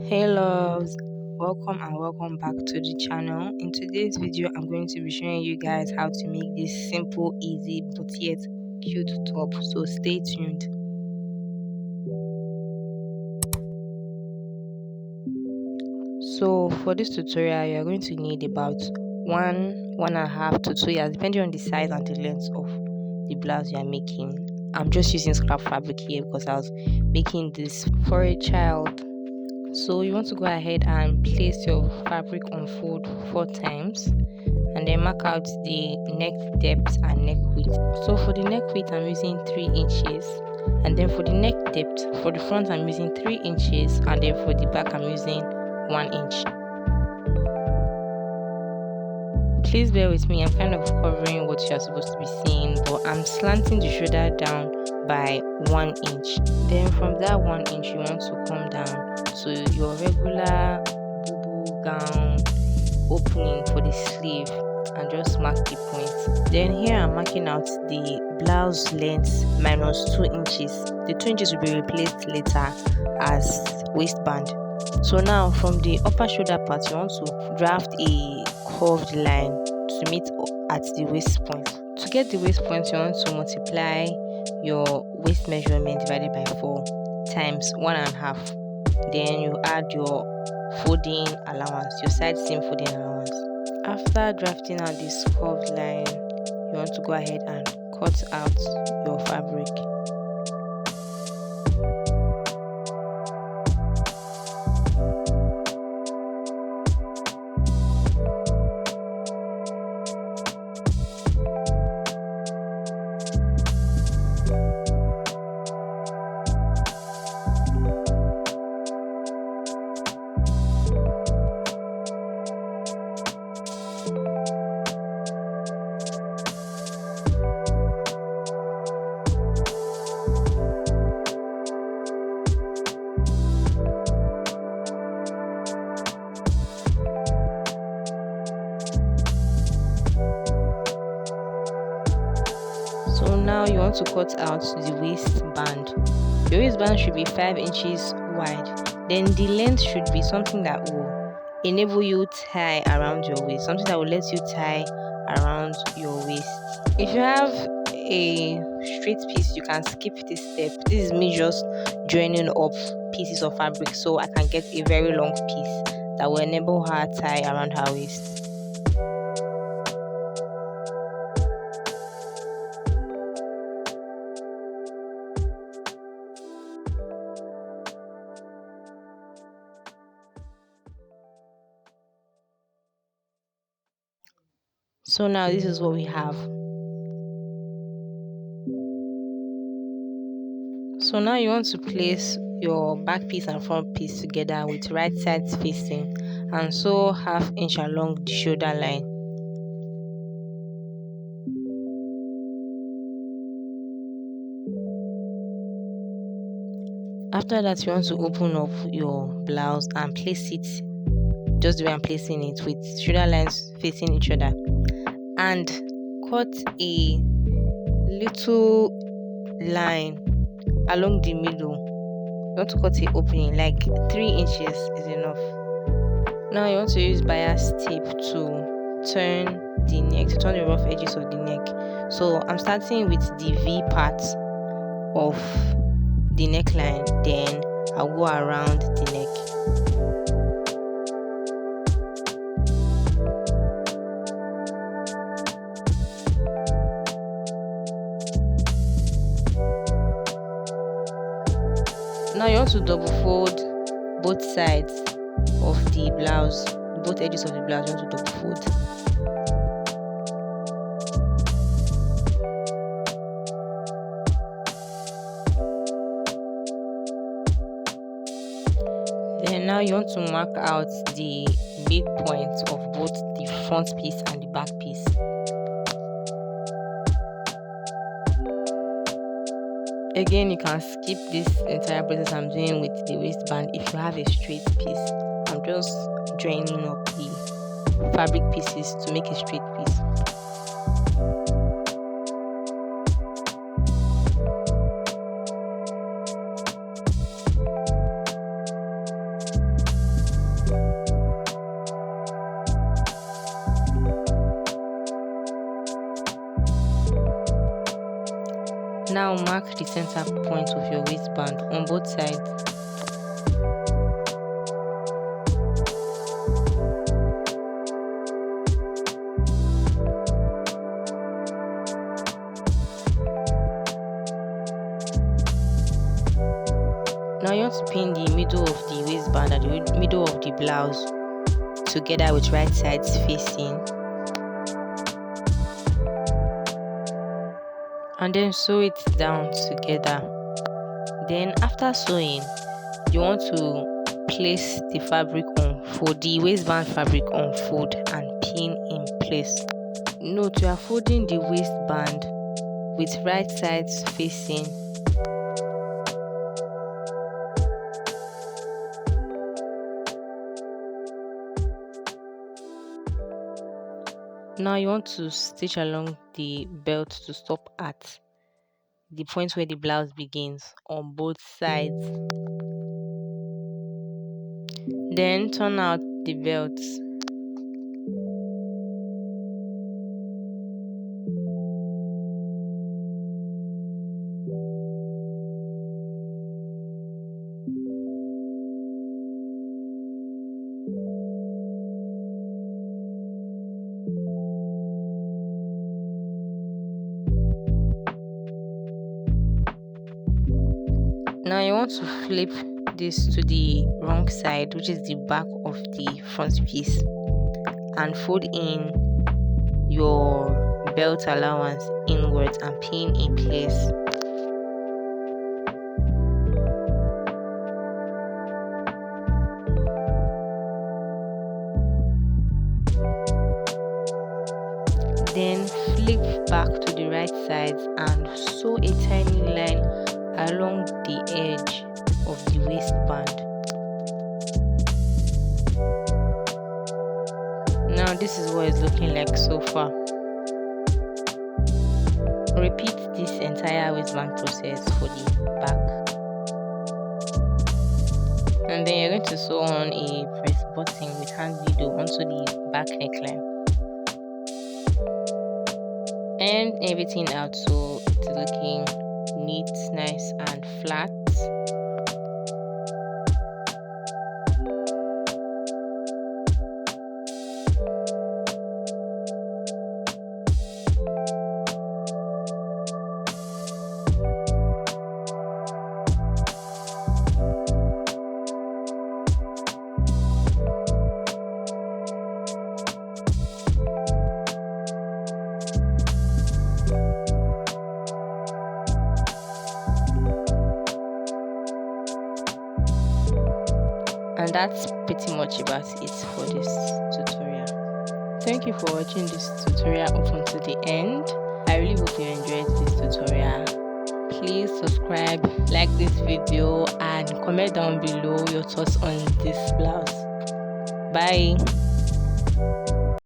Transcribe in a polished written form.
Hey loves, welcome back to the channel. In today's video, I'm going to be showing you guys how to make this simple, easy, but yet cute top. So stay tuned. So for this tutorial, you're going to need about 1.5 to 2 yards, depending on the size and the length of the blouse you're making. I'm just using scrap fabric here because I was making this for a child. So you want to go ahead and place your fabric on fold 4 times and then mark out the neck depth and neck width. So for the neck width I'm using 3 inches, and then for the neck depth for the front I'm using 3 inches, and then for the back I'm using 1 inch. Please bear with me, I'm kind of covering what you're supposed to be seeing, but I'm slanting the shoulder down by 1 inch. Then from that 1 inch you want to come down to your regular boo gown opening for the sleeve and just mark the point. Then here I'm marking out the blouse length minus 2 inches. The 2 inches will be replaced later as waistband. So now from the upper shoulder part you want to draft a curved line to meet at the waist point. To get the waist point you want to multiply your waist measurement divided by 4 times 1.5. Then you add your folding allowance, your side seam folding allowance. After drafting out this curved line, you want to go ahead and cut out your fabric. So now you want to cut out the waistband. Your waistband should be 5 inches wide. Then the length should be something that will enable you tie around your waist, something that will let you tie around your waist. If you have a straight piece, you can skip this step. This is me just joining up pieces of fabric so I can get a very long piece that will enable her tie around her waist. So now this is what we have. So now you want to place your back piece and front piece together with right sides facing, and sew 1/2 inch along the shoulder line. After that you want to open up your blouse and place it just the way I'm placing it, with shoulder lines facing each other, and cut a little line along the middle. You want to cut an opening like 3 inches is enough. Now you want to use bias tape to turn the rough edges of the neck. So I'm starting with the V part of the neckline, then I'll go around the neck. Now you want to double fold both sides of the blouse, both edges of the blouse you want to double fold. Then now you want to mark out the midpoint of both the front piece and the back piece. Again, you can skip this entire process I'm doing with the waistband if you have a straight piece. I'm just joining up the fabric pieces to make a straight piece. Now mark the center point of your waistband on both sides. Now you want to pin the middle of the waistband and the middle of the blouse together with right sides facing, and then sew it down together. Then after sewing, you want to place the fabric on fold, the waistband fabric on fold and pin in place. Note you are folding the waistband with right sides facing. Now you want to stitch along the belt to stop at the point where the blouse begins on both sides. Then turn out the belt. Now you want to flip this to the wrong side, which is the back of the front piece, and fold in your belt allowance inwards and pin in place. Then flip back to the right side and sew a tiny line along the edge of the waistband. Now this is what it's looking like so far. Repeat this entire waistband process for the back. And then you're going to sew on a press button with hand needle onto the back neckline. And everything out so it's looking neat, nice and flat. And that's pretty much about it for this tutorial. Thank you for watching this tutorial up until the end. I really hope you enjoyed this tutorial. Please subscribe, like this video, and comment down below your thoughts on this blouse. Bye.